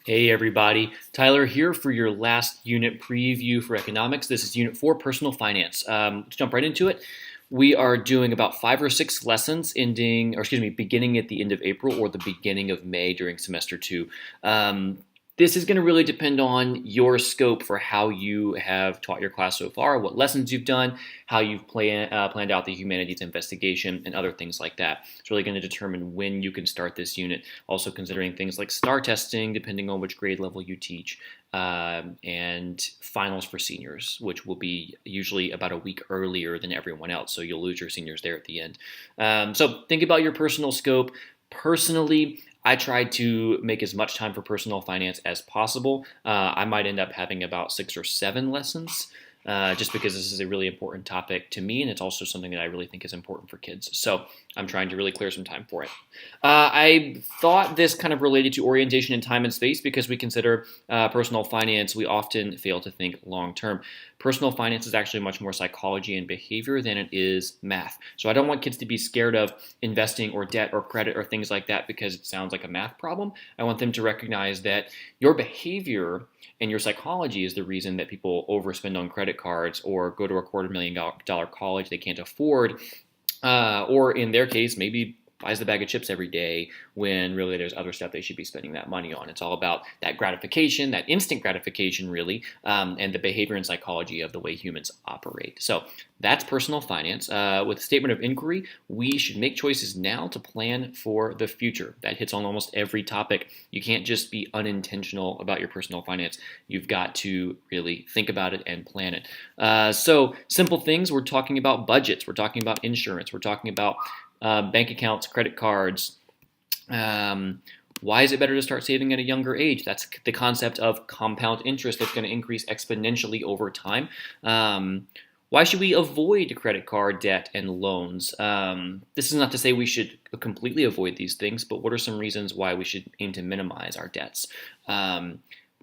Hey everybody, Tyler here for your last unit preview for economics. This is unit 4, personal finance. Let's jump right into it. We are doing about 5 or 6 lessons beginning at the end of April or the beginning of May during semester 2. This is going to really depend on your scope for how you have taught your class so far, what lessons you've done, how you've planned out the humanities investigation, and other things like that. It's really going to determine when you can start this unit. Also considering things like STAR testing, depending on which grade level you teach, and finals for seniors, which will be usually about a week earlier than everyone else. So you'll lose your seniors there at the end. So think about your personal scope. Personally, I tried to make as much time for personal finance as possible. I might end up having about 6 or 7 lessons, just because this is a really important topic to me, and it's also something that I really think is important for kids. So I'm trying to really clear some time for it. I thought this kind of related to orientation in time and space because we consider personal finance, we often fail to think long term. Personal finance is actually much more psychology and behavior than it is math. So I don't want kids to be scared of investing or debt or credit or things like that because it sounds like a math problem. I want them to recognize that your behavior and your psychology is the reason that people overspend on credit cards or go to a $250,000 college they can't afford, or in their case, maybe buys the bag of chips every day when really there's other stuff they should be spending that money on. It's all about that gratification, that instant gratification, really, and the behavior and psychology of the way humans operate. So that's personal finance. With a statement of inquiry, we should make choices now to plan for the future. That hits on almost every topic. You can't just be unintentional about your personal finance. You've got to really think about it and plan it. So simple things, we're talking about budgets, we're talking about insurance, we're talking about bank accounts, credit cards. Why is it better to start saving at a younger age? That's the concept of compound interest that's going to increase exponentially over time. Why should we avoid credit card debt and loans? This is not to say we should completely avoid these things, but what are some reasons why we should aim to minimize our debts?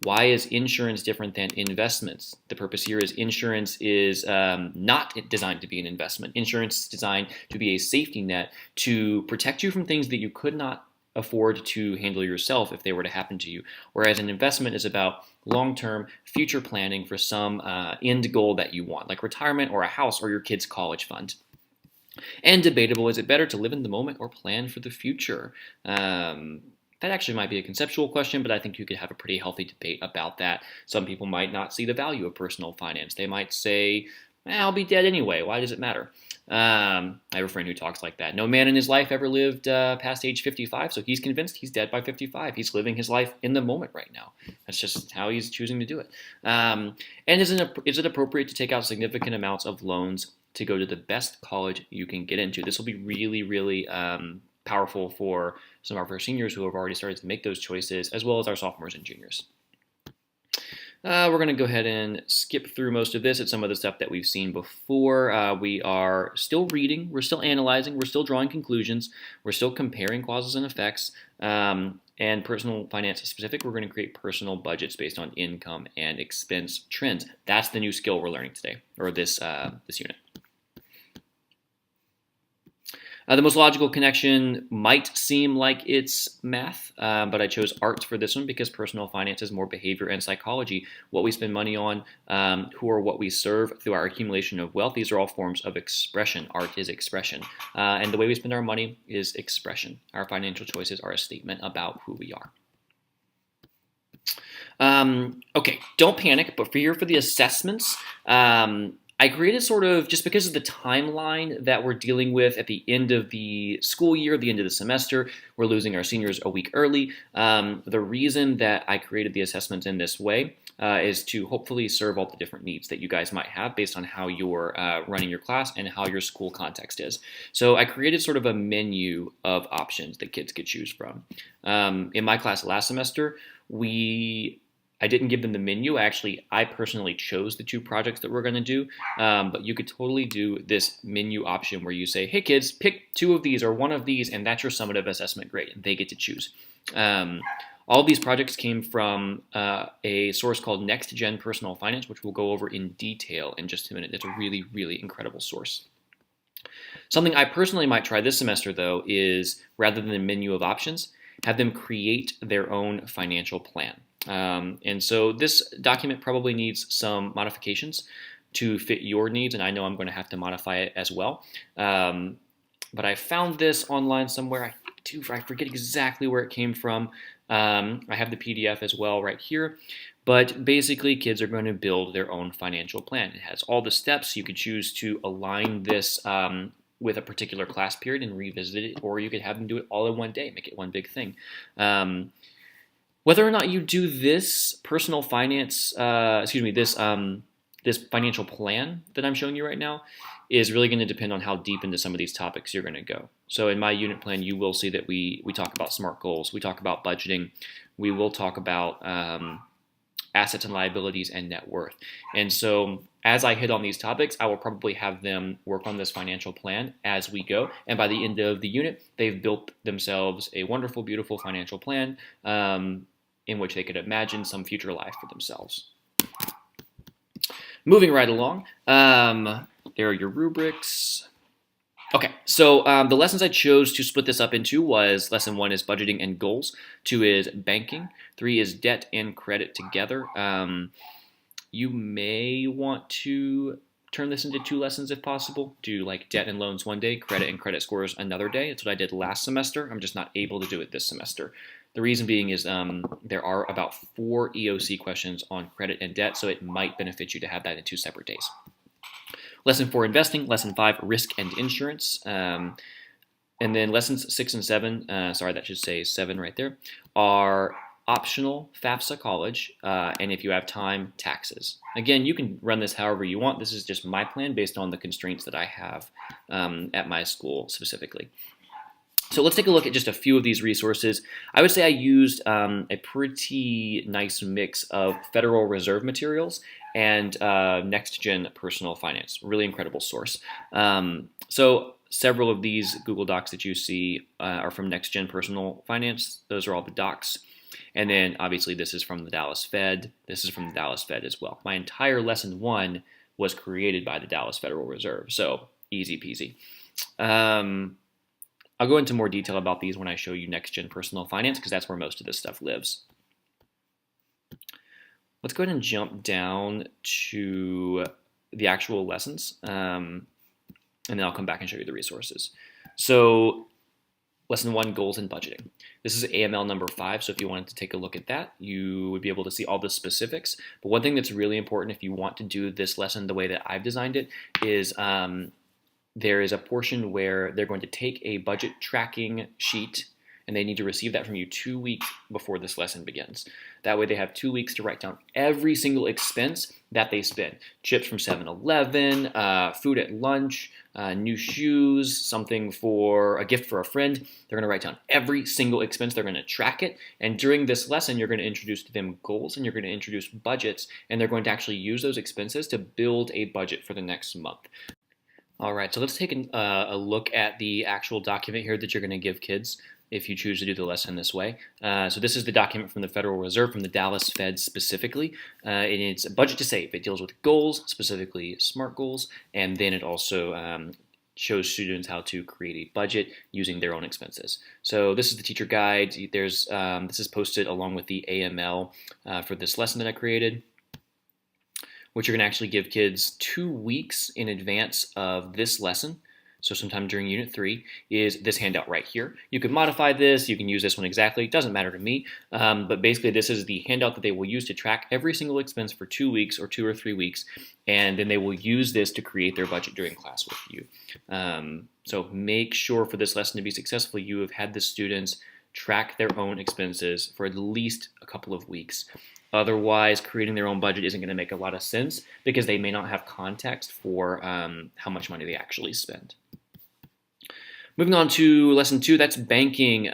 Why is insurance different than investments? The purpose here is insurance is not designed to be an investment. Insurance is designed to be a safety net to protect you from things that you could not afford to handle yourself if they were to happen to you. Whereas an investment is about long-term future planning for some end goal that you want, like retirement or a house or your kid's college fund. And debatable, is it better to live in the moment or plan for the future? That actually might be a conceptual question, but I think you could have a pretty healthy debate about that. Some people might not see the value of personal finance. They might say, I'll be dead anyway. Why does it matter? I have a friend who talks like that. No man in his life ever lived past age 55, so he's convinced he's dead by 55. He's living his life in the moment right now. That's just how he's choosing to do it. And is it appropriate to take out significant amounts of loans to go to the best college you can get into? This will be really, really powerful for some of our seniors who have already started to make those choices, as well as our sophomores and juniors. We're going to go ahead and skip through most of this. It's some of the stuff that we've seen before. We are still reading, we're still analyzing, we're still drawing conclusions, we're still comparing causes and effects, and personal finance specific, we're going to create personal budgets based on income and expense trends. That's the new skill we're learning today, or this unit. The most logical connection might seem like it's math, but I chose art for this one because personal finance is more behavior and psychology. What we spend money on, who or what we serve through our accumulation of wealth, these are all forms of expression. Art is expression. And the way we spend our money is expression. Our financial choices are a statement about who we are. Okay, don't panic, but here for the assessments, I created sort of, just because of the timeline that we're dealing with at the end of the school year, the end of the semester, we're losing our seniors a week early. The reason that I created the assessments in this way is to hopefully serve all the different needs that you guys might have based on how you're running your class and how your school context is. So I created sort of a menu of options that kids could choose from. In my class last semester, I didn't give them the menu. I personally chose the 2 projects that we're going to do, but you could totally do this menu option where you say, hey kids, pick 2 of these or 1 of these, and that's your summative assessment grade, and they get to choose. All of these projects came from a source called Next Gen Personal Finance, which we'll go over in detail in just a minute. It's a really, really incredible source. Something I personally might try this semester, though, is rather than a menu of options, have them create their own financial plan. And so this document probably needs some modifications to fit your needs, and I know I'm going to have to modify it as well. But I found this online somewhere. I forget exactly where it came from. I have the PDF as well right here. But basically, kids are going to build their own financial plan. It has all the steps. You could choose to align this with a particular class period and revisit it, or you could have them do it all in one day, make it one big thing. Whether or not you do this personal finance, this financial plan that I'm showing you right now is really going to depend on how deep into some of these topics you're going to go. So in my unit plan, you will see that we talk about SMART goals, we talk about budgeting, we will talk about assets and liabilities and net worth. And so as I hit on these topics, I will probably have them work on this financial plan as we go. And by the end of the unit, they've built themselves a wonderful, beautiful financial plan in which they could imagine some future life for themselves. Moving right along, there are your rubrics. Okay, so the lessons I chose to split this up into was lesson 1 is budgeting and goals, 2 is banking, 3 is debt and credit together. You may want to turn this into 2 lessons if possible. Do like debt and loans one day, credit and credit scores another day. That's what I did last semester. I'm just not able to do it this semester. The reason being is there are about 4 EOC questions on credit and debt, so it might benefit you to have that in 2 separate days. Lesson 4, investing. Lesson 5, risk and insurance. And then lessons 6 and 7, sorry, that should say 7 right there, are optional FAFSA college, and if you have time, taxes. Again, you can run this however you want. This is just my plan based on the constraints that I have at my school specifically. So let's take a look at just a few of these resources. I would say I used a pretty nice mix of Federal Reserve materials and Next Gen Personal Finance. Really incredible source. So several of these Google Docs that you see are from Next Gen Personal Finance. Those are all the docs. And then obviously this is from the Dallas Fed. This is from the Dallas Fed as well. My entire lesson 1 was created by the Dallas Federal Reserve. So easy peasy. I'll go into more detail about these when I show you Next Gen Personal Finance because that's where most of this stuff lives. Let's go ahead and jump down to the actual lessons, and then I'll come back and show you the resources. So lesson 1, goals and budgeting. This is AML number 5, so if you wanted to take a look at that, you would be able to see all the specifics. But one thing that's really important if you want to do this lesson the way that I've designed it is there is a portion where they're going to take a budget tracking sheet and they need to receive that from you 2 weeks before this lesson begins. That way they have 2 weeks to write down every single expense that they spend. Chips from 7-Eleven, food at lunch, new shoes, something for a gift for a friend. They're going to write down every single expense. They're going to track it. And during this lesson, you're going to introduce to them goals and you're going to introduce budgets. And they're going to actually use those expenses to build a budget for the next month. All right, so let's take a look at the actual document here that you're going to give kids if you choose to do the lesson this way. So this is the document from the Federal Reserve, from the Dallas Fed specifically. And it's a budget to save. It deals with goals, specifically SMART goals, and then it also shows students how to create a budget using their own expenses. So this is the teacher guide. This is posted along with the AML for this lesson that I created, which you're going to actually give kids 2 weeks in advance of this lesson. So sometime during Unit 3 is this handout right here. You can modify this. You can use this one exactly. It doesn't matter to me. But basically, this is the handout that they will use to track every single expense for 2 weeks or 2 or 3 weeks. And then they will use this to create their budget during class with you. So make sure for this lesson to be successful, you have had the students track their own expenses for at least a couple of weeks. Otherwise, creating their own budget isn't going to make a lot of sense because they may not have context for how much money they actually spend. Moving on to lesson 2, that's banking.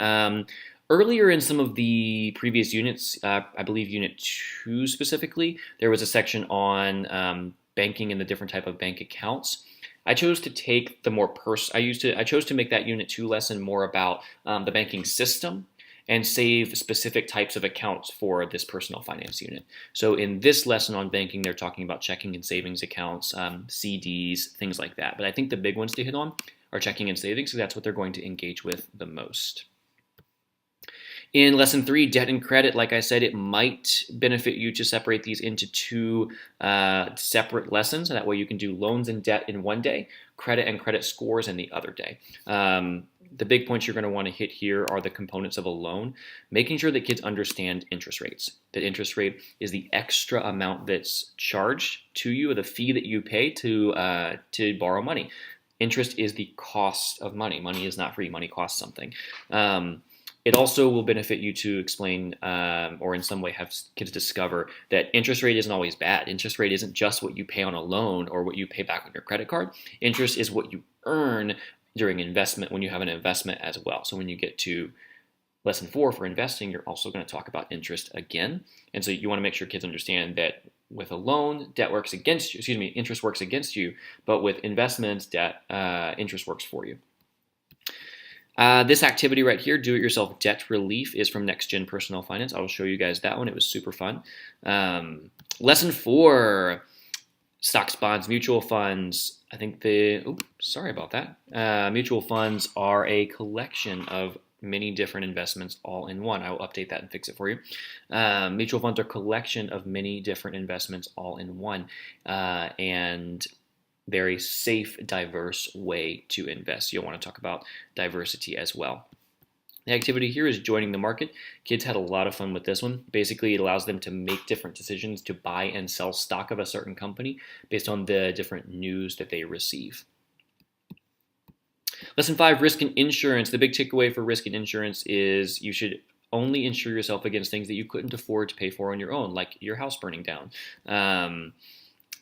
Earlier in some of the previous units, I believe unit 2 specifically, there was a section on banking and the different type of bank accounts. I chose to take the more I chose to make that unit 2 lesson more about the banking system and save specific types of accounts for this personal finance unit. So in this lesson on banking, they're talking about checking and savings accounts, CDs, things like that. But I think the big ones to hit on are checking and savings, because that's what they're going to engage with the most. In lesson 3, debt and credit, like I said, it might benefit you to separate these into two separate lessons. That way you can do loans and debt in one day, credit and credit scores in the other day. The big points you're going to want to hit here are the components of a loan, making sure that kids understand interest rates. That interest rate is the extra amount that's charged to you, or the fee that you pay to borrow money. Interest is the cost of money. Money is not free. Money costs something. It also will benefit you to explain or in some way have kids discover that interest rate isn't always bad. Interest rate isn't just what you pay on a loan or what you pay back on your credit card. Interest is what you earn during investment when you have an investment as well. So when you get to lesson 4 for investing, you're also going to talk about interest again. And so you want to make sure kids understand that with a loan, debt works against you. Interest works against you. But with investments, debt, interest works for you. This activity right here, do-it-yourself debt relief, is from Next Gen Personal Finance. I will show you guys that one. It was super fun. Lesson 4, stocks, bonds, mutual funds. I think sorry about that. Mutual funds are a collection of many different investments all in one. I will update that and fix it for you. Mutual funds are a collection of many different investments all in one. And very safe, diverse way to invest. You'll want to talk about diversity as well. The activity here is joining the market. Kids had a lot of fun with this one. Basically, it allows them to make different decisions to buy and sell stock of a certain company based on the different news that they receive. Lesson 5, risk and insurance. The big takeaway for risk and insurance is you should only insure yourself against things that you couldn't afford to pay for on your own, like your house burning down.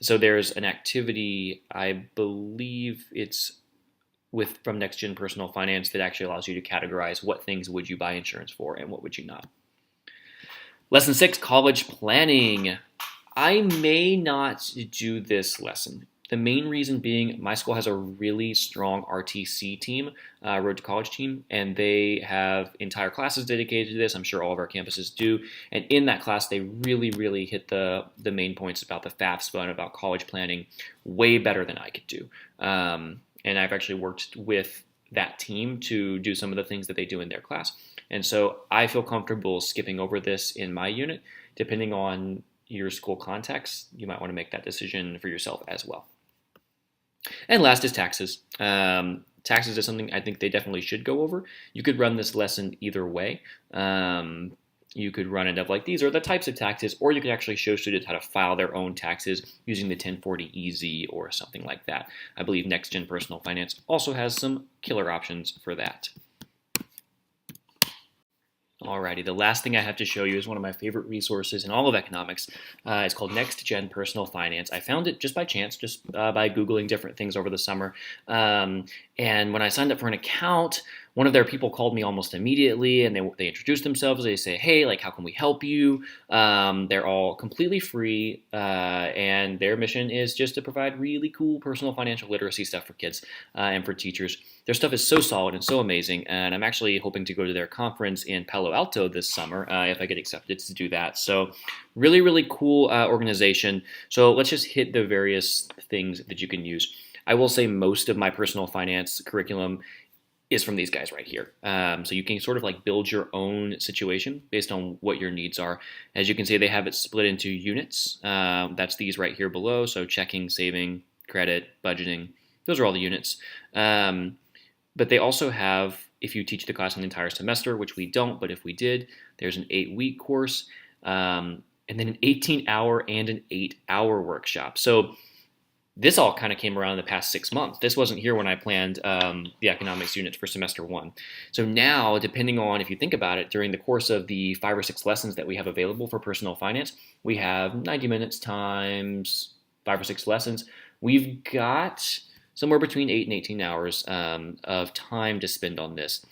So there's an activity, I believe it's from Next Gen Personal Finance, that actually allows you to categorize what things would you buy insurance for and what would you not. Lesson 6, college planning. I may not do this lesson. The main reason being my school has a really strong RTC team, Road to College team, and they have entire classes dedicated to this. I'm sure all of our campuses do. And in that class, they really, really hit the main points about the FAFSA and about college planning way better than I could do. And I've actually worked with that team to do some of the things that they do in their class. And so I feel comfortable skipping over this in my unit. Depending on your school context, you might want to make that decision for yourself as well. And last is taxes. Taxes is something I think they definitely should go over. You could run this lesson either way. You could run it up like these are the types of taxes, or you could actually show students how to file their own taxes using the 1040EZ or something like that. I believe Next Gen Personal Finance also has some killer options for that. Alrighty, the last thing I have to show you is one of my favorite resources in all of economics. It's called Next Gen Personal Finance. I found it just by chance, just by Googling different things over the summer. And when I signed up for an account, one of their people called me almost immediately, and they introduced themselves. They say, hey, like, how can we help you? They're all completely free, and their mission is just to provide really cool personal financial literacy stuff for kids and for teachers. Their stuff is so solid and so amazing, and I'm actually hoping to go to their conference in Palo Alto this summer if I get accepted to do that. So really, really cool organization. So let's just hit the various things that you can use. I will say most of my personal finance curriculum is from these guys right here. So you can sort of like build your own situation based on what your needs are. As you can see, they have it split into units. That's these right here below. So checking, saving, credit, budgeting. Those are all the units. But they also have, if you teach the class an entire semester, which we don't, but if we did, there's an 8-week course, and then an 18-hour and an 8-hour workshop. So this all kind of came around in the past 6 months. This wasn't here when I planned the economics units for semester 1. So now, depending on, if you think about it, during the course of the 5 or 6 lessons that we have available for personal finance, we have 90 minutes times 5 or 6 lessons. We've got somewhere between 8 and 18 hours of time to spend on this.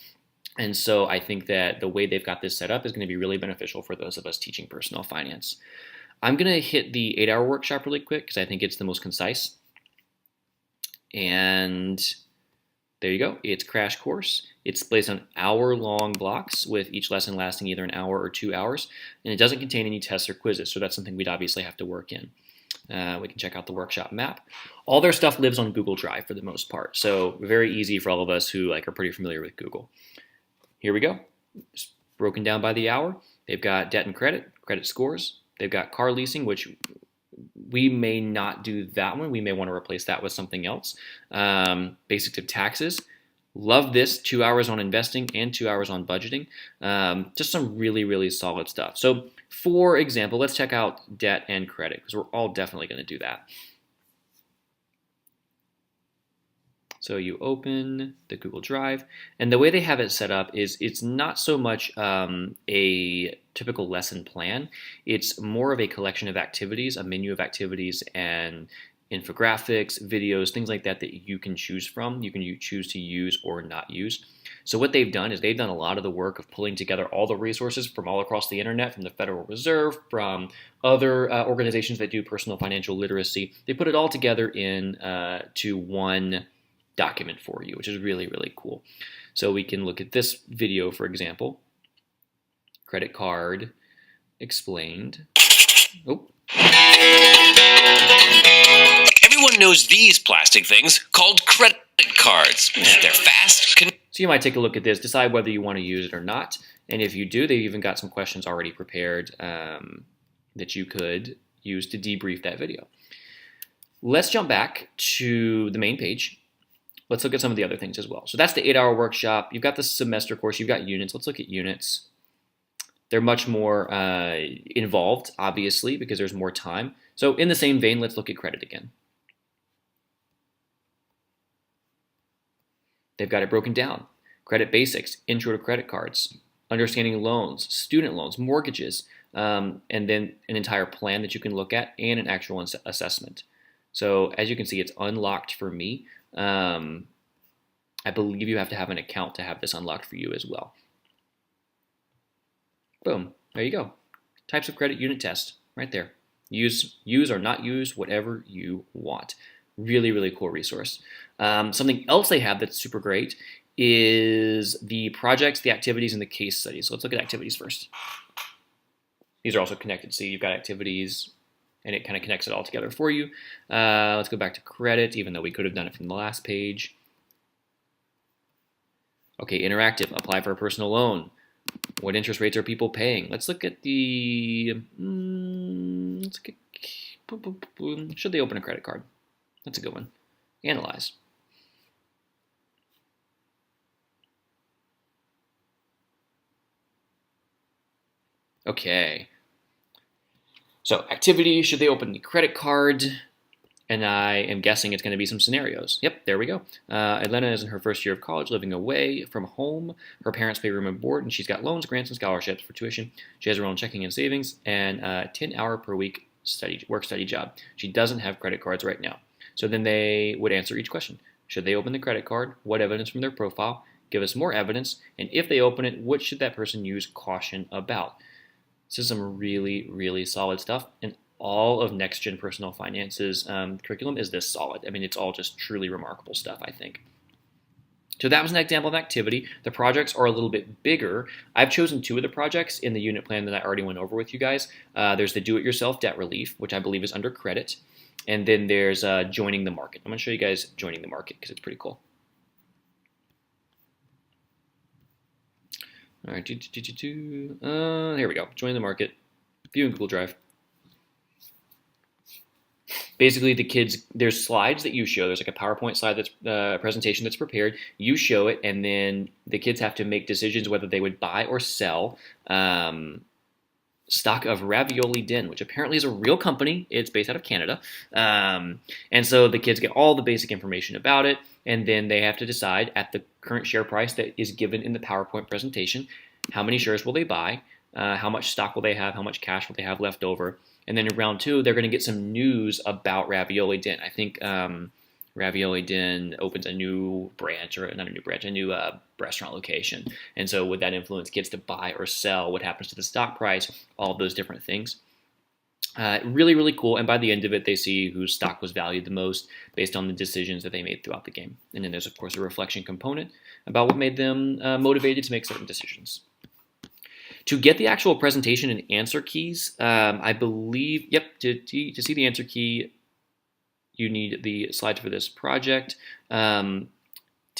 And so I think that the way they've got this set up is going to be really beneficial for those of us teaching personal finance. I'm going to hit the 8-hour workshop really quick because I think it's the most concise. And there you go. It's Crash Course. It's placed on hour-long blocks with each lesson lasting either an hour or 2 hours. And it doesn't contain any tests or quizzes, so that's something we'd obviously have to work in. We can check out the workshop map. All their stuff lives on Google Drive for the most part, so very easy for all of us who are pretty familiar with Google. Here we go. broken down by the hour. They've got debt and credit, credit scores. They've got car leasing, which we may not do that one. We may want to replace that with something else. Basics of taxes. Love this. 2 hours on investing and 2 hours on budgeting. Just some really, really solid stuff. So, for example, let's check out debt and credit because we're all definitely going to do that. So you open the Google Drive, and the way they have it set up is it's not so much a typical lesson plan. It's more of a collection of activities, a menu of activities, and infographics, videos, things like that that you can choose from. You can choose to use or not use. So what they've done is they've done a lot of the work of pulling together all the resources from all across the internet, from the Federal Reserve, from other organizations that do personal financial literacy. They put it all together in to one document for you, which is really, really cool. So we can look at this video, for example. Credit card explained. Oh. Everyone knows these plastic things called credit cards. They're fast. So you might take a look at this, decide whether you want to use it or not. And if you do, they've even got some questions already prepared that you could use to debrief that video. Let's jump back to the main page. Let's look at some of the other things as well. So that's the 8-hour workshop. You've got the semester course. You've got units. Let's look at units. They're much more involved, obviously, because there's more time. So in the same vein, let's look at credit again. They've got it broken down. Credit basics, intro to credit cards, understanding loans, student loans, mortgages, and then an entire plan that you can look at and an actual assessment. So as you can see, it's unlocked for me. I believe you have to have an account to have this unlocked for you as well. Boom, there you go. Types of credit unit test right there. Use or not use, whatever you want. Really, really cool resource. Something else they have that's super great is the projects, the activities, and the case studies. So let's look at activities first. These are also connected. So you've got activities, and it kind of connects it all together for you. Let's go back to credit, even though we could have done it from the last page. Okay, interactive, apply for a personal loan. What interest rates are people paying? Let's look at the, should they open a credit card? That's a good one. Analyze. Okay. So activity, should they open the credit card? And I am guessing it's going to be some scenarios. Yep, there we go. Atlanta is in her first year of college, living away from home. Her parents pay room and board, and she's got loans, grants, and scholarships for tuition. She has her own checking and savings, and a 10-hour per week work-study job. She doesn't have credit cards right now. So then they would answer each question. Should they open the credit card? What evidence from their profile? Give us more evidence. And if they open it, what should that person use caution about? This is some really, really solid stuff. And all of Next Gen Personal Finance's curriculum is this solid. I mean, it's all just truly remarkable stuff, I think. So that was an example of activity. The projects are a little bit bigger. I've chosen 2 of the projects in the unit plan that I already went over with you guys. There's the do-it-yourself debt relief, which I believe is under credit. And then there's joining the market. I'm going to show you guys joining the market because it's pretty cool. All right, here we go. Join the market. View in Google Drive. Basically, the kids, there's slides that you show. There's like a PowerPoint slide that's presentation that's prepared. You show it, and then the kids have to make decisions whether they would buy or sell stock of Ravioli Den, which apparently is a real company. It's based out of Canada. And so the kids get all the basic information about it, and then they have to decide at the current share price that is given in the PowerPoint presentation, how many shares will they buy, how much stock will they have, how much cash will they have left over. And then in round 2, they're going to get some news about Ravioli Den. I think Ravioli Den opens a new branch, or not a new branch, a new restaurant location. And so would that influence kids to buy or sell? What happens to the stock price? All of those different things. Really, really cool. And by the end of it, they see whose stock was valued the most based on the decisions that they made throughout the game. And then there's, of course, a reflection component about what made them motivated to make certain decisions. To get the actual presentation and answer keys, I believe, to see the answer key, you need the slides for this project. To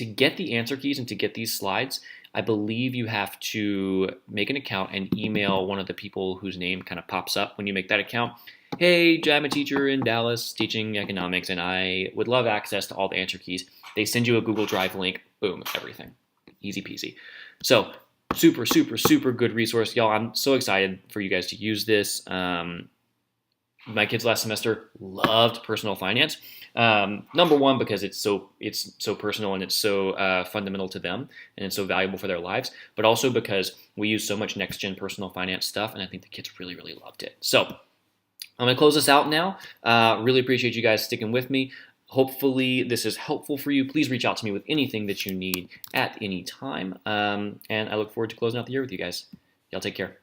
get the answer keys and to get these slides, I believe you have to make an account and email one of the people whose name kind of pops up when you make that account. Hey, I'm a teacher in Dallas teaching economics, and I would love access to all the answer keys. They send you a Google Drive link. Boom, everything. Easy peasy. So super, super, super good resource. Y'all, I'm so excited for you guys to use this. My kids last semester loved personal finance. Number one, because it's so personal and it's so fundamental to them and it's so valuable for their lives, but also because we use so much next gen personal finance stuff, and I think the kids really, really loved it. So I'm going to close this out now. Really appreciate you guys sticking with me. Hopefully this is helpful for you. Please reach out to me with anything that you need at any time. And I look forward to closing out the year with you guys. Y'all take care.